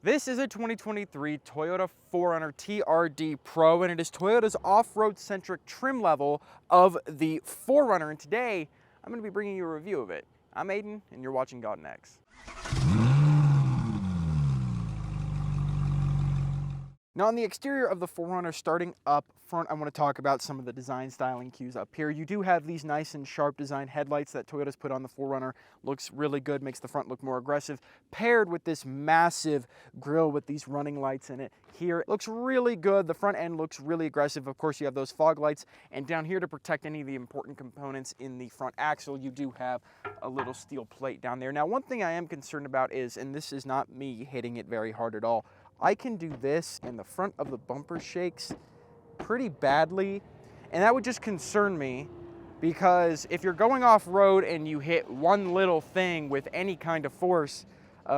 This is a 2023 Toyota 4Runner TRD Pro, and it is Toyota's off-road centric trim level of the 4Runner. And today, I'm going to be bringing you a review of it. I'm Aiden, and you're watching God Next. Now, on the exterior of the 4Runner, starting up front, I want to talk about some of the design styling cues up here. You do have these nice and sharp design headlights that Toyota's put on the 4Runner. Looks really good, makes the front look more aggressive, paired with this massive grille with these running lights in it. Here, it looks really good. The front end looks really aggressive. Of course, you have those fog lights, and down here to protect any of the important components in the front axle, you do have a little steel plate down there. Now, one thing I am concerned about is, and this is not me hitting it very hard at all, I can do this and the front of the bumper shakes pretty badly, and that would just concern me because if you're going off-road and you hit one little thing with any kind of force,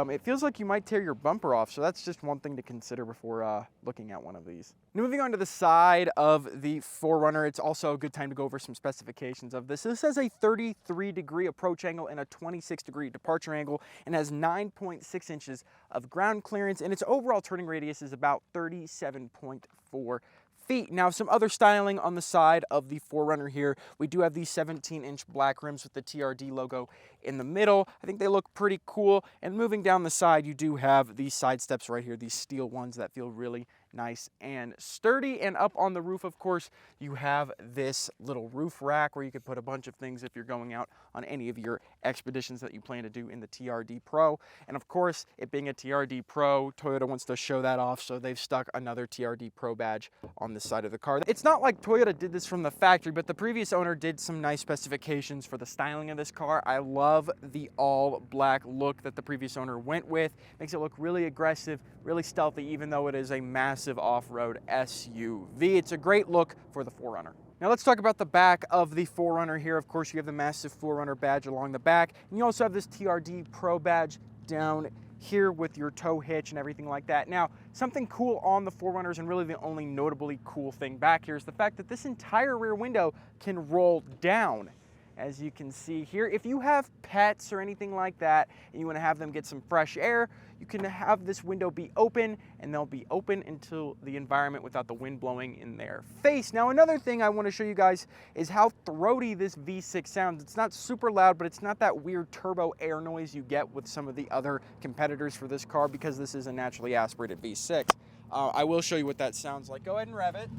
it feels like you might tear your bumper off, so that's just one thing to consider before looking at one of these. Now, moving on to the side of the 4Runner, it's also a good time to go over some specifications of this. This has a 33-degree approach angle and a 26-degree departure angle, and has 9.6 inches of ground clearance, and its overall turning radius is about 37.4 feet. Now, some other styling on the side of the 4Runner here. We do have these 17-inch black rims with the TRD logo in the middle. I think they look pretty cool. And moving down the side, you do have these side steps right here, these steel ones that feel really nice and sturdy. And up on the roof, of course, you have this little roof rack where you could put a bunch of things if you're going out on any of your expeditions that you plan to do in the TRD Pro. And of course, it being a TRD Pro, Toyota wants to show that off, so they've stuck another TRD Pro badge on the side of the car. It's not like Toyota did this from the factory, but the previous owner did some nice specifications for the styling of this car. I love the all black look that the previous owner went with. Makes it look really aggressive, really stealthy, even though it is a massive off-road SUV. It's a great look for the 4Runner. Now let's talk about the back of the 4Runner here. Of course, you have the massive 4Runner badge along the back, and you also have this TRD Pro badge down here with your tow hitch and everything like that. Now, something cool on the 4Runners, and really the only notably cool thing back here, is the fact that this entire rear window can roll down. As you can see here, if you have pets or anything like that and you want to have them get some fresh air, you can have this window be open, and they'll be open until the environment without the wind blowing in their face. Now, another thing I want to show you guys is how throaty this V6 sounds. It's not super loud, but it's not that weird turbo air noise you get with some of the other competitors for this car, because this is a naturally aspirated V6. I will show you what that sounds like. Go ahead and rev it.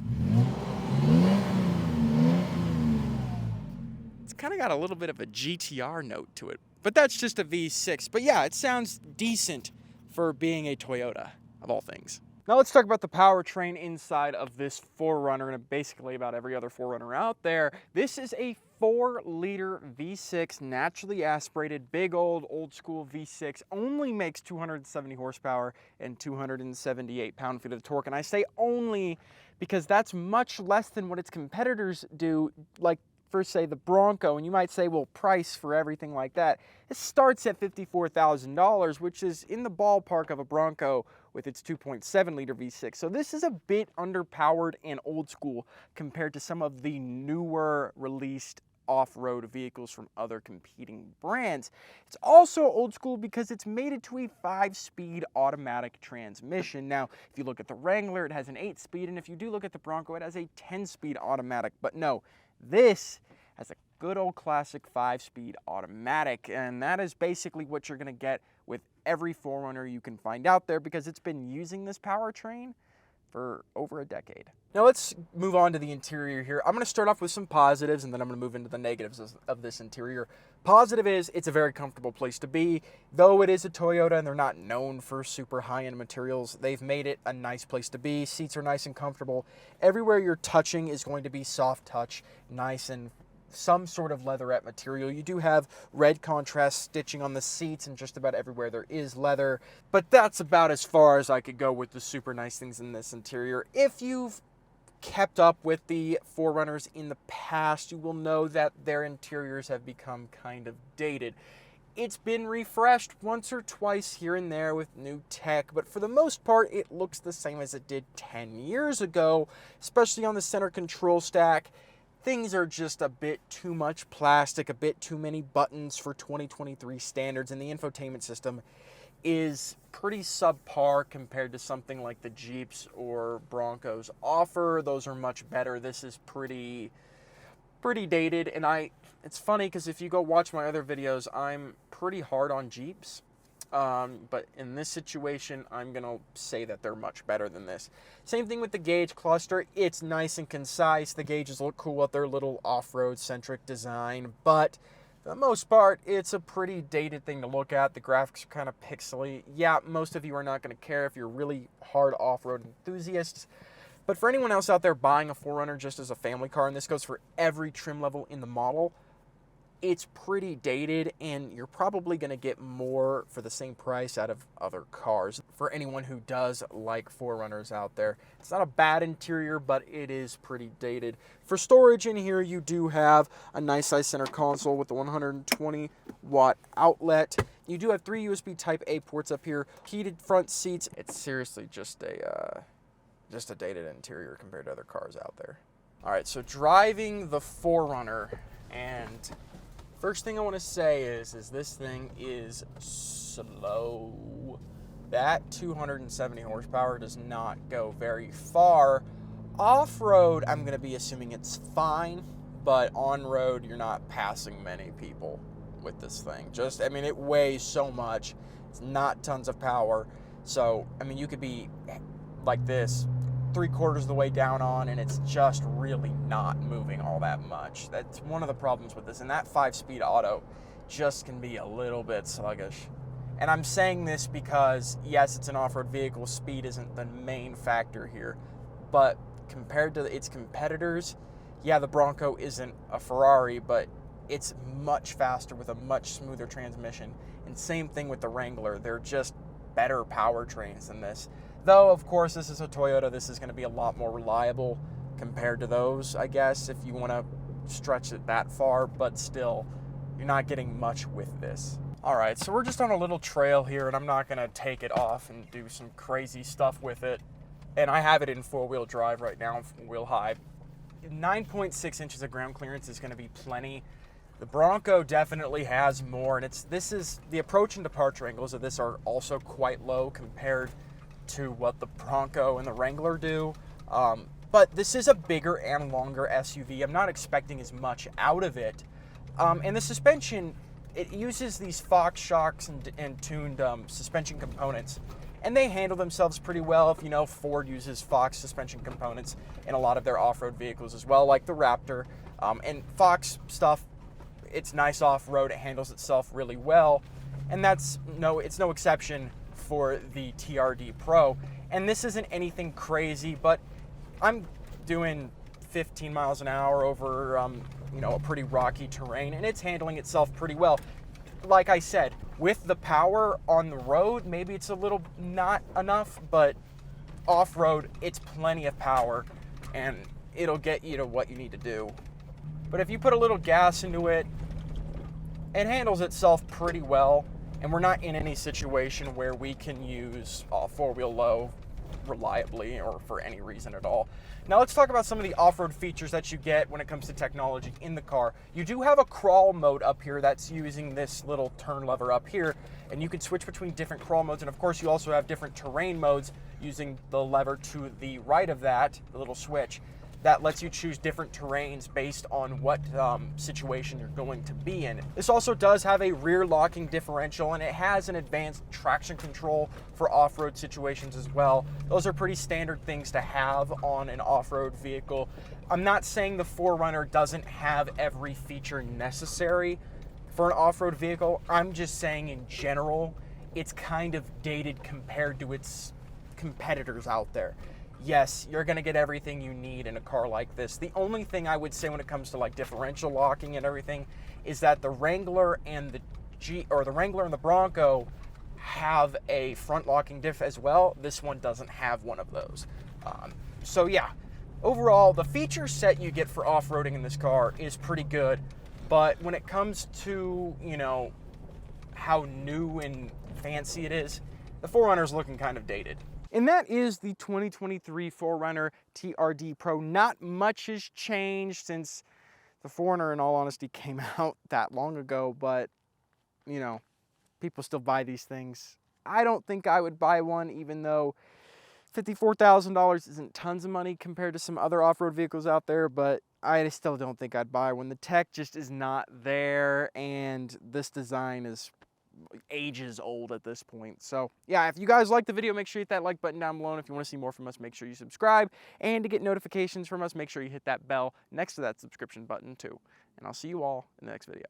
Kind of got a little bit of a GTR note to it, but that's just a V6. But yeah, it sounds decent for being a Toyota, of all things. Now let's talk about the powertrain inside of this 4Runner, and basically about every other 4Runner out there. This is a 4-liter V6, naturally aspirated, big old school V6, only makes 270 horsepower and 278 pound-feet of torque. And I say only because that's much less than what its competitors do, like for, say, the Bronco. And you might say, well, price for everything like that. It starts at $54,000, which is in the ballpark of a Bronco with its 2.7-liter V6. So this is a bit underpowered and old school compared to some of the newer released off-road vehicles from other competing brands. It's also old school because it's mated to a 5-speed automatic transmission. Now, if you look at the Wrangler, it has an 8-speed, and if you do look at the Bronco, it has a 10-speed automatic. But no, this has a good old classic 5-speed automatic, and that is basically what you're going to get with every 4Runner you can find out there, because it's been using this powertrain for over a decade. Now let's move on to the interior here. I'm going to start off with some positives, and then I'm going to move into the negatives of this interior. Positive is it's a very comfortable place to be. Though it is a Toyota and they're not known for super high-end materials, they've made it a nice place to be. Seats are nice and comfortable. Everywhere you're touching is going to be soft touch, nice and some sort of leatherette material. You do have red contrast stitching on the seats, and just about everywhere there is leather, but that's about as far as I could go with the super nice things in this interior. If you've kept up with the 4Runners in the past, you will know that their interiors have become kind of dated. It's been refreshed once or twice here and there with new tech, but for the most part, it looks the same as it did 10 years ago, especially on the center control stack. Things are just a bit too much plastic, a bit too many buttons for 2023 standards, and the infotainment system is pretty subpar compared to something like the Jeeps or Broncos offer. Those are much better. This is pretty dated, and it's funny because if you go watch my other videos, I'm pretty hard on Jeeps. But in this situation, I'm going to say that they're much better than this. Same thing with the gauge cluster. It's nice and concise. The gauges look cool with their little off-road centric design, but for the most part, it's a pretty dated thing to look at. The graphics are kind of pixely. Yeah, most of you are not going to care if you're really hard off-road enthusiasts. But for anyone else out there buying a 4Runner just as a family car, and this goes for every trim level in the model, it's pretty dated, and you're probably going to get more for the same price out of other cars. For anyone who does like 4Runners out there, it's not a bad interior, but it is pretty dated. For storage in here, you do have a nice size center console with the 120 watt outlet. You do have 3 USB Type A ports up here, heated front seats. It's seriously just a dated interior compared to other cars out there. All right, so driving the 4Runner, and first thing I want to say is this thing is slow. That 270 horsepower does not go very far. Off-road, I'm going to be assuming it's fine, but on-road, you're not passing many people with this thing. I mean, it weighs so much. It's not tons of power. So, I mean, you could be like this 3/4 of the way down on, and it's just really not moving all that much. That's one of the problems with this, and that 5-speed auto just can be a little bit sluggish. And I'm saying this because, yes, it's an off-road vehicle, speed isn't the main factor here, but compared to its competitors, yeah, the Bronco isn't a Ferrari, but it's much faster with a much smoother transmission. And same thing with the Wrangler. They're just better powertrains than this. Though, of course, this is a Toyota. This is going to be a lot more reliable compared to those, I guess, if you want to stretch it that far. But still, you're not getting much with this. All right, so we're just on a little trail here, and I'm not going to take it off and do some crazy stuff with it. And I have it in 4-wheel drive right now, wheel high. 9.6 inches of ground clearance is going to be plenty. The Bronco definitely has more, and the approach and departure angles of this are also quite low compared to what the Bronco and the Wrangler do. But this is a bigger and longer SUV. I'm not expecting as much out of it. And the suspension, it uses these Fox shocks and tuned suspension components, and they handle themselves pretty well. If you know, Ford uses Fox suspension components in a lot of their off-road vehicles as well, like the Raptor. And Fox stuff, it's nice off-road. It handles itself really well, and it's no exception for the TRD Pro. And this isn't anything crazy, but I'm doing 15 miles an hour over a pretty rocky terrain, and it's handling itself pretty well. Like I said, with the power on the road, maybe it's a little not enough, but off-road, it's plenty of power, and it'll get you to what you need to do. But if you put a little gas into it, it handles itself pretty well. And we're not in any situation where we can use 4-wheel low reliably or for any reason at all. Now let's talk about some of the off-road features that you get when it comes to technology in the car. You do have a crawl mode up here that's using this little turn lever up here, and you can switch between different crawl modes. And of course, you also have different terrain modes using the lever to the right of that, the little switch. That lets you choose different terrains based on what situation you're going to be in. This also does have a rear locking differential, and it has an advanced traction control for off-road situations as well. Those are pretty standard things to have on an off-road vehicle. I'm not saying the 4Runner doesn't have every feature necessary for an off-road vehicle. I'm just saying in general, it's kind of dated compared to its competitors out there. Yes, you're going to get everything you need in a car like this. The only thing I would say when it comes to like differential locking and everything is that the Wrangler and the Bronco have a front locking diff as well. This one doesn't have one of those. So yeah, overall, the feature set you get for off-roading in this car is pretty good. But when it comes to, how new and fancy it is, the 4Runner is looking kind of dated. And that is the 2023 4Runner TRD Pro. Not much has changed since the 4Runner, in all honesty, came out that long ago, but, people still buy these things. I don't think I would buy one, even though $54,000 isn't tons of money compared to some other off-road vehicles out there, but I still don't think I'd buy one. The tech just is not there, and this design is ages old at this point. So yeah, if you guys like the video, make sure you hit that like button down below. And if you want to see more from us, make sure you subscribe. And to get notifications from us, make sure you hit that bell next to that subscription button too. And I'll see you all in the next video.